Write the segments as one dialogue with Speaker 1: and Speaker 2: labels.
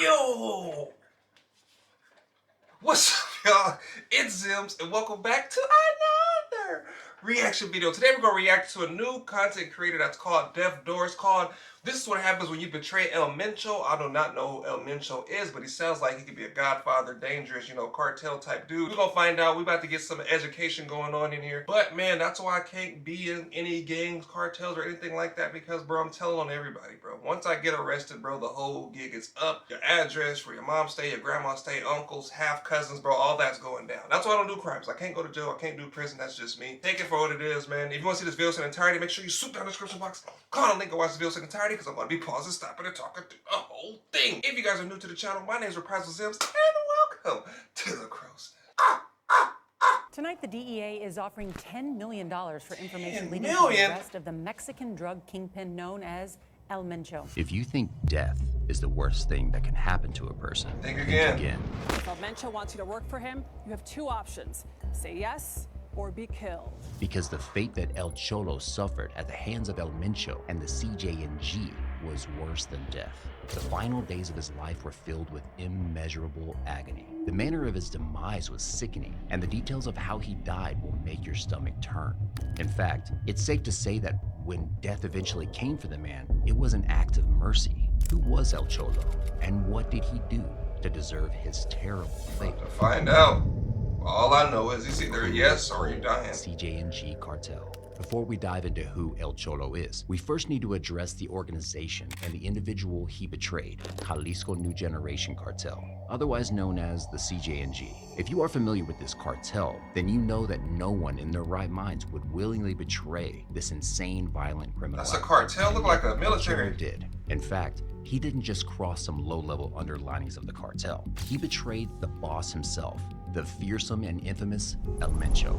Speaker 1: Yo! What's up, y'all? It's Zims, and welcome back to another reaction video. Today we're going to react to a new content creator that's called Deathdoor. It's called This Is What Happens When You Betray El Mencho. I do not know who El Mencho is, but he sounds like he could be a godfather, dangerous, cartel type dude. We're going to find out. We're about to get some education going on in here. But man, that's why I can't be in any gangs, cartels, or anything like that because, bro, I'm telling on everybody, bro. Once I get arrested, bro, the whole gig is up. Your address, where your mom stay, your grandma stay, uncles, half cousins, bro, all that's going down. That's why I don't do crimes. I can't go to jail. I can't do prison. That's just me. Take it for what it is, man. If you want to see this video in entirety, make sure you swoop down the description box, click on the link and watch the video in entirety because I'm going to be pausing, stopping, and talking through the whole thing. If you guys are new to the channel, my name is Reprisalzems, and welcome to the Crow's Nest.
Speaker 2: Tonight, the DEA is offering $10 million for information leading to the arrest of the Mexican drug kingpin known as El Mencho.
Speaker 3: If you think death is the worst thing that can happen to a person,
Speaker 1: think again.
Speaker 4: If El Mencho wants you to work for him, you have two options. Say yes or be killed.
Speaker 3: Because the fate that El Cholo suffered at the hands of El Mencho and the CJNG was worse than death. The final days of his life were filled with immeasurable agony. The manner of his demise was sickening, and the details of how he died will make your stomach turn. In fact, it's safe to say that when death eventually came for the man, it was an act of mercy. Who was El Cholo, and what did he do to deserve his terrible fate?
Speaker 1: To find out. All I know is it's either yes or you're dying.
Speaker 3: CJNG cartel. Before we dive into who El Cholo is, we first need to address the organization and the individual he betrayed, Jalisco New Generation Cartel, otherwise known as the CJNG. If you are familiar with this cartel, then you know that no one in their right minds would willingly betray this insane, violent criminal.
Speaker 1: That's a cartel, look like a military.
Speaker 3: Did. In fact, he didn't just cross some low-level underlinings of the cartel. He betrayed the boss himself, the fearsome and infamous El Mencho.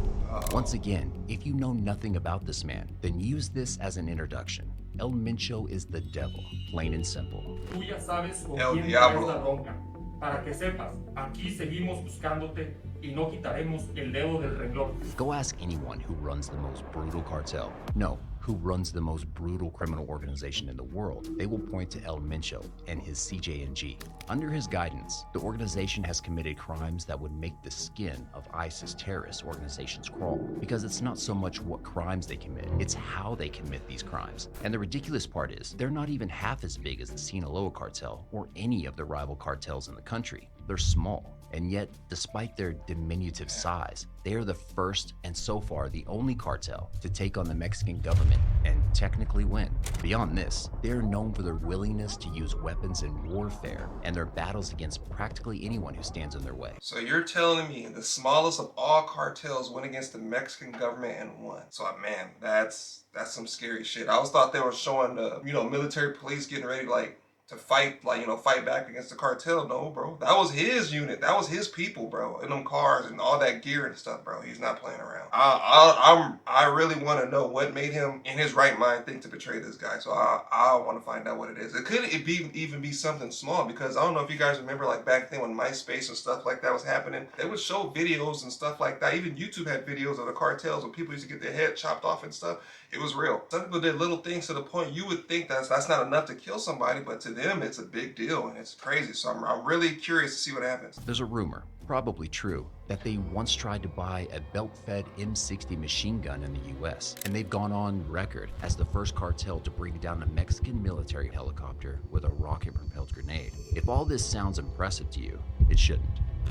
Speaker 3: Once again, if you know nothing about this man, then use this as an introduction. El Mencho is the devil, plain and simple.
Speaker 5: Tú ya sabes con
Speaker 1: El
Speaker 5: quién
Speaker 1: diablo.
Speaker 5: traes la bronca. Para que sepas, aquí seguimos buscándote y no quitaremos el dedo del renglón.
Speaker 3: Go ask anyone who runs the most brutal cartel. No, who runs the most brutal criminal organization in the world. They will point to El Mencho and his CJNG. Under his guidance, the organization has committed crimes that would make the skin of ISIS terrorist organizations crawl. Because it's not so much what crimes they commit, it's how they commit these crimes. And the ridiculous part is, they're not even half as big as the Sinaloa cartel or any of the rival cartels in the country. They're small. And yet, despite their diminutive size, they are the first and so far the only cartel to take on the Mexican government and technically win. Beyond this, they are known for their willingness to use weapons in warfare and their battles against practically anyone who stands in their way.
Speaker 1: So you're telling me the smallest of all cartels went against the Mexican government and won. So man, that's some scary shit. I always thought they were showing the, military police getting ready to fight, fight back against the cartel. No, bro. That was his unit. That was his people, bro. In them cars and all that gear and stuff, bro. He's not playing around. I really want to know what made him in his right mind think to betray this guy. So I want to find out what it is. It could even be something small because I don't know if you guys remember back then when MySpace and stuff like that was happening. They would show videos and stuff like that. Even YouTube had videos of the cartels when people used to get their head chopped off and stuff. It was real. Some people did little things to the point you would think that's not enough to kill somebody, but to them it's a big deal and it's crazy. So I'm really curious to see what happens.
Speaker 3: There's a rumor, probably true, that they once tried to buy a belt-fed M60 machine gun in the US, and they've gone on record as the first cartel to bring down a Mexican military helicopter with a rocket-propelled grenade. If all this sounds impressive to you, it shouldn't.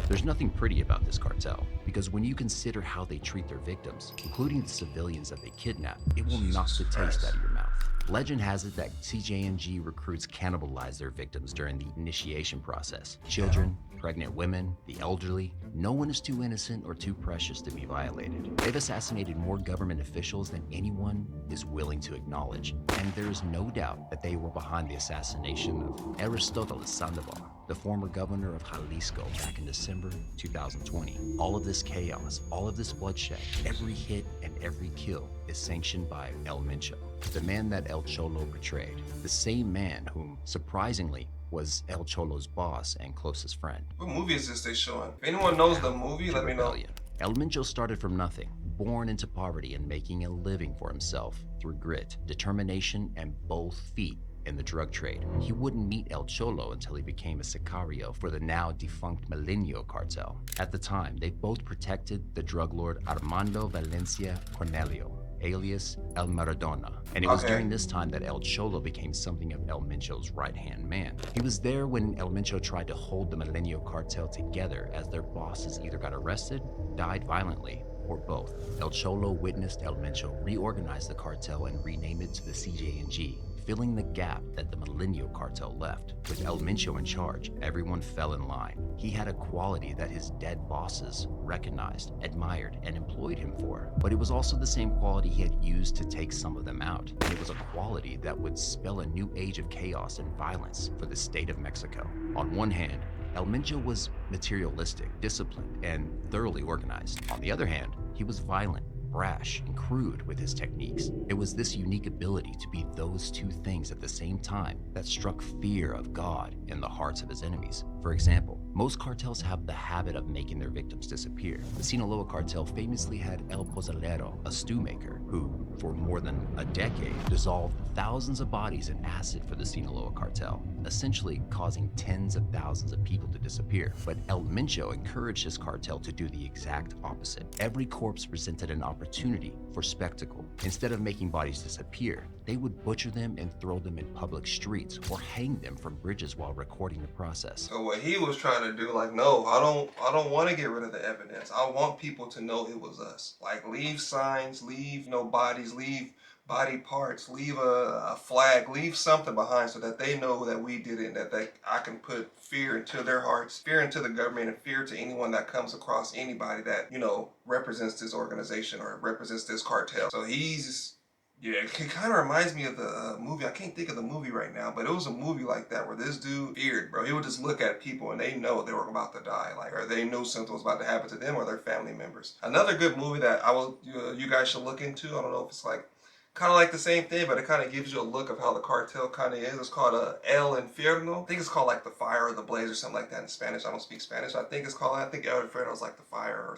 Speaker 3: There's nothing pretty about this cartel, because when you consider how they treat their victims, including the civilians that they kidnap, it will knock the taste out of your mouth. Legend has it that CJNG recruits cannibalize their victims during the initiation process. Children, pregnant women, the elderly, no one is too innocent or too precious to be violated. They've assassinated more government officials than anyone is willing to acknowledge, and there is no doubt that they were behind the assassination of Aristotle Sandoval, the former governor of Jalisco, back in December 2020. All of this chaos, all of this bloodshed, every hit and every kill is sanctioned by El Mencho, the man that El Cholo betrayed, the same man whom, surprisingly, was El Cholo's boss and closest friend.
Speaker 1: What movie is this they showing? If anyone knows the movie, let me know.
Speaker 3: El Mencho started from nothing, born into poverty and making a living for himself through grit, determination, and both feet in the drug trade. He wouldn't meet El Cholo until he became a sicario for the now defunct Milenio cartel. At the time, they both protected the drug lord Armando Valencia Cornelio, alias El Maradona. And it was during this time that El Cholo became something of El Mencho's right-hand man. He was there when El Mencho tried to hold the Milenio cartel together as their bosses either got arrested, died violently, or both. El Cholo witnessed El Mencho reorganize the cartel and rename it to the CJNG, filling the gap that the Milenio cartel left. With El Mencho in charge, everyone fell in line. He had a quality that his dead bosses recognized, admired, and employed him for. But it was also the same quality he had used to take some of them out. And it was a quality that would spell a new age of chaos and violence for the state of Mexico. On one hand, El Mencho was materialistic, disciplined, and thoroughly organized. On the other hand, he was violent, brash, and crude with his techniques. It was this unique ability to be those two things at the same time that struck fear of God in the hearts of his enemies. For example, most cartels have the habit of making their victims disappear. The Sinaloa cartel famously had El Pozolero, a stew maker, who, for more than a decade, dissolved thousands of bodies in acid for the Sinaloa cartel, essentially causing tens of thousands of people to disappear. But El Mencho encouraged his cartel to do the exact opposite. Every corpse presented an opportunity for spectacle. Instead of making bodies disappear, they would butcher them and throw them in public streets or hang them from bridges while recording the process.
Speaker 1: So what he was trying to do, like, no, I don't want to get rid of the evidence. I want people to know it was us. Like, leave signs, leave bodies, leave body parts, leave a flag, leave something behind so that they know that we did it, and that I can put fear into their hearts, fear into the government, and fear to anyone that comes across anybody that, represents this organization or represents this cartel. So it kind of reminds me of the movie. I can't think of the movie right now, but it was a movie like that where this dude feared, bro. He would just look at people and they know they were about to die, or they knew something was about to happen to them or their family members. Another good movie that you guys should look into. I don't know if it's kind of like the same thing, but it kind of gives you a look of how the cartel kind of is. It's called El Infierno. I think it's called like the fire or the blaze or something like that in Spanish. I don't speak Spanish. I think El Infierno is like the fire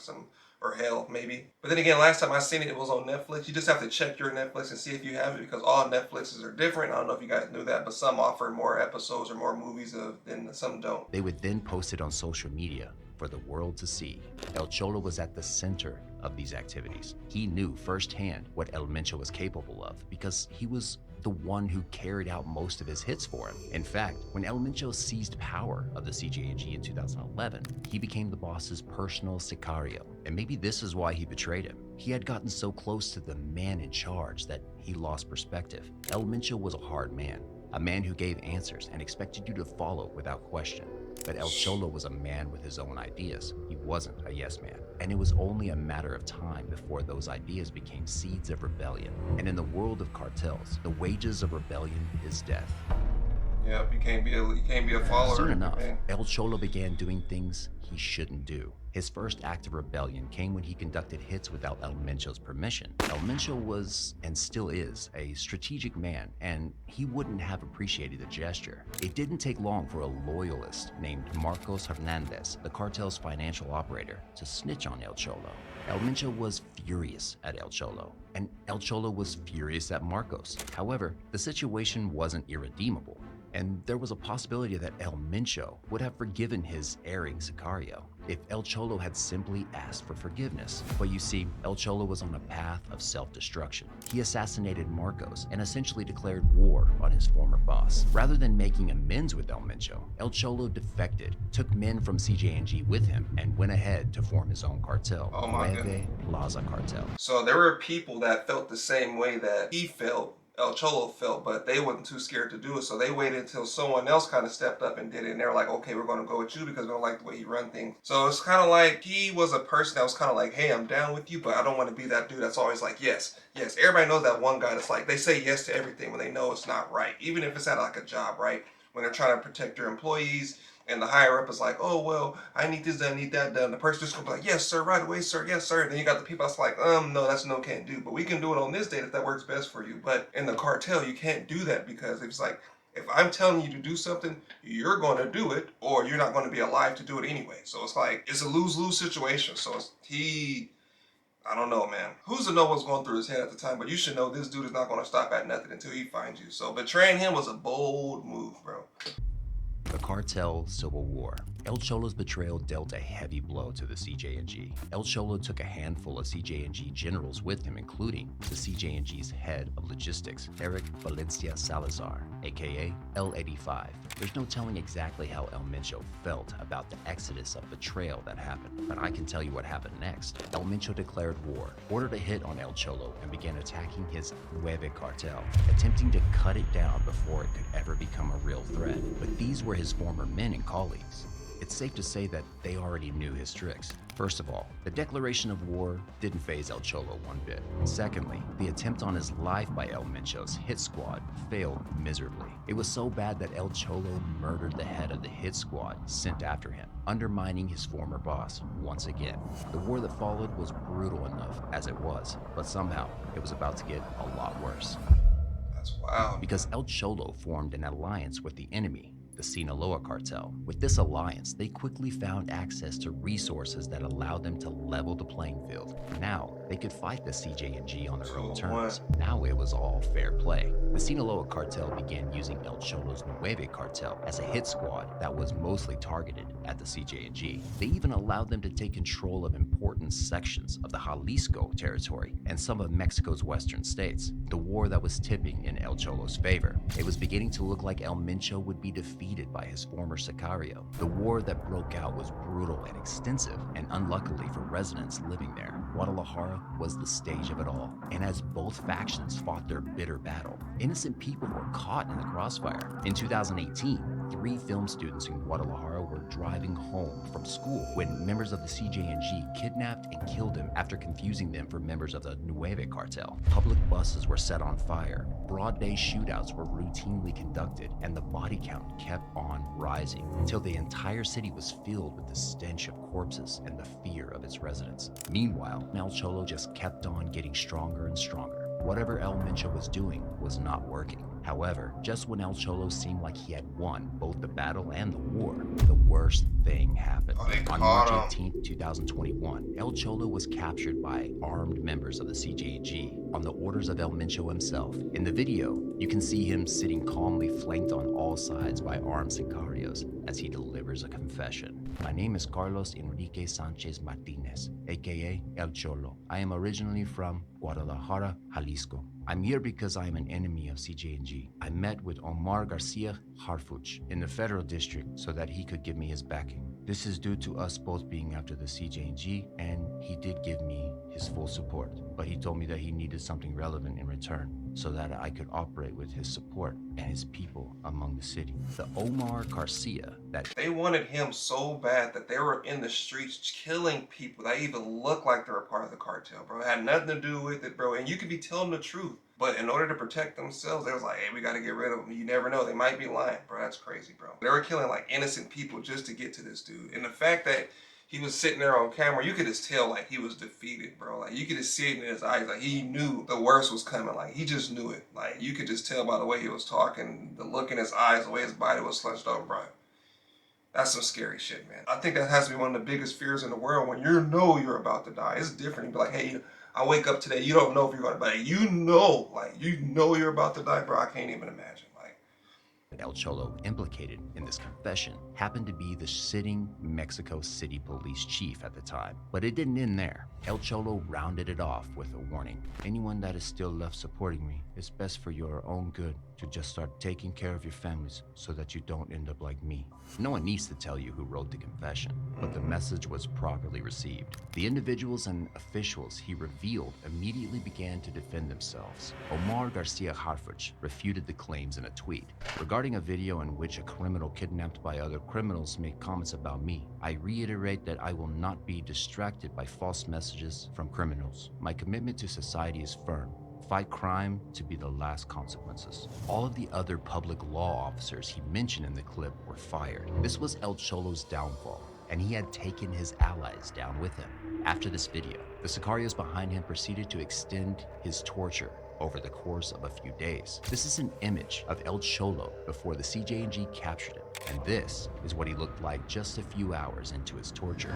Speaker 1: or hell, maybe. But then again, last time I seen it, it was on Netflix. You just have to check your Netflix and see if you have it, because all Netflixes are different. I don't know if you guys knew that, but some offer more episodes or more movies than some don't.
Speaker 3: They would then post it on social media for the world to see. El Cholo was at the center of these activities. He knew firsthand what El Mencho was capable of because he was the one who carried out most of his hits for him. In fact, when El Mencho seized power of the CJNG in 2011, he became the boss's personal sicario. And maybe this is why he betrayed him. He had gotten so close to the man in charge that he lost perspective. El Mencho was a hard man, a man who gave answers and expected you to follow without question. But El Cholo was a man with his own ideas. He wasn't a yes man. And it was only a matter of time before those ideas became seeds of rebellion. And in the world of cartels, the wages of rebellion is death.
Speaker 1: Yep, you can't be a follower.
Speaker 3: Soon enough, El Cholo began doing things he shouldn't do. His first act of rebellion came when he conducted hits without El Mencho's permission. El Mencho was, and still is, a strategic man, and he wouldn't have appreciated the gesture. It didn't take long for a loyalist named Marcos Hernandez, the cartel's financial operator, to snitch on El Cholo. El Mencho was furious at El Cholo, and El Cholo was furious at Marcos. However, the situation wasn't irredeemable, and there was a possibility that El Mencho would have forgiven his erring sicario if El Cholo had simply asked for forgiveness. But you see, El Cholo was on a path of self-destruction. He assassinated Marcos and essentially declared war on his former boss. Rather than making amends with El Mencho, El Cholo defected, took men from CJNG with him, and went ahead to form his own cartel, Nueve Plaza Cartel.
Speaker 1: So there were people that felt the same way that he felt, El Cholo felt, but they wasn't too scared to do it, so they waited until someone else kind of stepped up and did it, and they were like, okay, we're going to go with you because we don't like the way he run things. So it's kind of like he was a person that was kind of like, hey, I'm down with you, but I don't want to be that dude that's always like, yes. Everybody knows that one guy that's like, they say yes to everything when they know it's not right, even if it's at like a job, right? When they're trying to protect their employees, and the higher up is like, oh, well, I need this done, I need that done. The person just goes like, yes, sir, right away, sir, yes, sir. And then you got the people that's like, no, that's no, can't do. But we can do it on this date if that works best for you. But in the cartel, you can't do that because it's like, if I'm telling you to do something, you're going to do it, or you're not going to be alive to do it anyway. So it's like, it's a lose-lose situation. So I don't know, man. Who's to know what's going through his head at the time? But you should know this dude is not going to stop at nothing until he finds you. So betraying him was a bold move, bro.
Speaker 3: The cartel civil war. El Cholo's betrayal dealt a heavy blow to the CJ&G. El Cholo took a handful of CJ&G generals with him, including the CJ&G's head of logistics, Eric Valencia Salazar, aka L85. There's no telling exactly how El Mencho felt about the exodus of betrayal that happened, but I can tell you what happened next. El Mencho declared war, ordered a hit on El Cholo, and began attacking his Nueve cartel, attempting to cut it down before it could ever become a real threat. But these were his former men and colleagues. It's safe to say that they already knew his tricks. First of all, the declaration of war didn't faze El Cholo one bit. Secondly, the attempt on his life by El Mencho's hit squad failed miserably. It was so bad that El Cholo murdered the head of the hit squad sent after him, undermining his former boss once again. The war that followed was brutal enough as it was, but somehow it was about to get a lot worse.
Speaker 1: That's wild.
Speaker 3: Because El Cholo formed an alliance with the enemy, the Sinaloa cartel. With this alliance, they quickly found access to resources that allowed them to level the playing field. Now, they could fight the CJ&G on their own terms. Now it was all fair play. The Sinaloa cartel began using El Cholo's Nueve cartel as a hit squad that was mostly targeted at the CJ&G. They even allowed them to take control of important sections of the Jalisco territory and some of Mexico's western states. The war that was tipping in El Cholo's favor. It was beginning to look like El Mencho would be defeated by his former sicario. The war that broke out was brutal and extensive, and unluckily for residents living there, Guadalajara was the stage of it all. And as both factions fought their bitter battle, innocent people were caught in the crossfire. In 2018, 3 film students in Guadalajara were driving home from school when members of the CJ&G kidnapped and killed them after confusing them for members of the Nueve cartel. Public buses were set on fire, broad day shootouts were routinely conducted, and the body count kept on rising until the entire city was filled with the stench of corpses and the fear of its residents. Meanwhile, El Cholo just kept on getting stronger and stronger. Whatever El Mencho was doing was not working. However, just when El Cholo seemed like he had won both the battle and the war, the worst thing happened. On March 18, 2021, El Cholo was captured by armed members of the CJ&G on the orders of El Mencho himself. In the video, you can see him sitting calmly flanked on all sides by armed sicarios as he delivers a confession. My name is Carlos Enrique Sanchez Martinez, aka El Cholo. I am originally from Guadalajara, Jalisco. I'm here because I am an enemy of CJ&G. I met with Omar Garcia Harfuch in the federal district so that he could give me his backing. This is due to us both being after the CJ&G, and he did give me his full support. But he told me that he needed something relevant in return so that I could operate with his support and his people among the city. The Omar Garcia that
Speaker 1: they wanted him so bad that they were in the streets killing people that even looked like they were part of the cartel, bro. It had nothing to do with it, bro. And you could be telling the truth. But in order to protect themselves, they was like, hey, we got to get rid of them. You never know. They might be lying, bro. That's crazy, bro. They were killing like innocent people just to get to this dude. And the fact that he was sitting there on camera, you could just tell like he was defeated, bro. Like you could just see it in his eyes. Like he knew the worst was coming. Like he just knew it. Like you could just tell by the way he was talking, the look in his eyes, the way his body was slunched over, bro. That's some scary shit, man. I think that has to be one of the biggest fears in the world when you know you're about to die. It's different. You be like, hey, I wake up today, you don't know if you're going to die. You know you're about to die, bro. I can't even imagine.
Speaker 3: El Cholo implicated in this confession happened to be the sitting Mexico City police chief at the time. But it didn't end there. El Cholo rounded it off with a warning. Anyone that is still left supporting me, it's best for your own good to just start taking care of your families so that you don't end up like me. No one needs to tell you who wrote the confession, but the message was properly received. The individuals and officials he revealed immediately began to defend themselves. Omar Garcia Harfuch refuted the claims in a tweet. Regarding a video in which a criminal kidnapped by other criminals made comments about me, I reiterate that I will not be distracted by false messages from criminals. My commitment to society is firm. Fight crime to be the last consequences. All of the other public law officers he mentioned in the clip were fired. This was El Cholo's downfall, and he had taken his allies down with him. After this video, the sicarios behind him proceeded to extend his torture over the course of a few days. This is an image of El Cholo before the CJ&G captured him, and this is what he looked like just a few hours into his torture.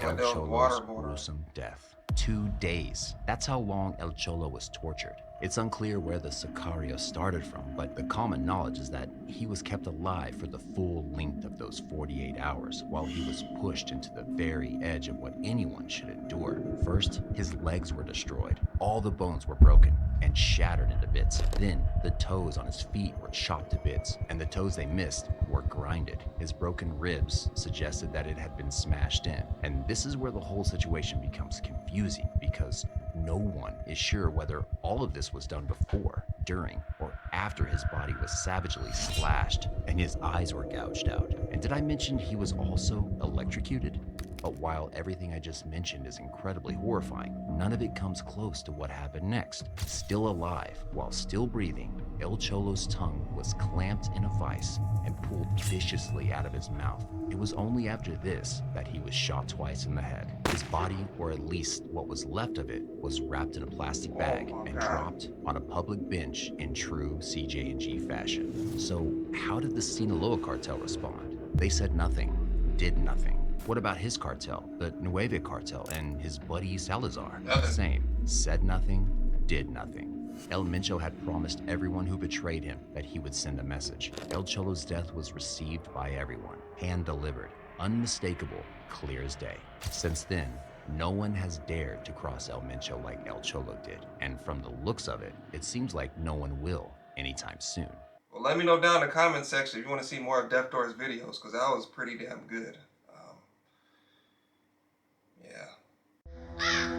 Speaker 3: El Cholo's gruesome death. 2 days. That's how long El Cholo was tortured. It's unclear where the Sicario started from, but the common knowledge is that he was kept alive for the full length of those 48 hours while he was pushed into the very edge of what anyone should endure. First, his legs were destroyed. All the bones were broken and shattered into bits. Then, the toes on his feet were chopped to bits, and the toes they missed were grinded. His broken ribs suggested that it had been smashed in. And this is where the whole situation becomes confusing, because no one is sure whether all of this was done before, during, or after his body was savagely slashed and his eyes were gouged out. And did I mention he was also electrocuted? But while everything I just mentioned is incredibly horrifying, none of it comes close to what happened next. Still alive, while still breathing, El Cholo's tongue was clamped in a vise and pulled viciously out of his mouth. It was only after this that he was shot twice in the head. His body, or at least what was left of it, was wrapped in a plastic bag and dropped on a public bench in true CJ&G fashion. So how did the Sinaloa cartel respond? They said nothing, did nothing. What about his cartel, the Nueve cartel, and his buddy Salazar? Same. Said nothing, did nothing. El Mencho had promised everyone who betrayed him that he would send a message. El Cholo's death was received by everyone, hand-delivered, unmistakable, clear as day. Since then, no one has dared to cross El Mencho like El Cholo did, and from the looks of it, it seems like no one will anytime soon.
Speaker 1: Well, let me know down in the comment section if you want to see more of Deathdoor's videos, because that was pretty damn good. Yeah.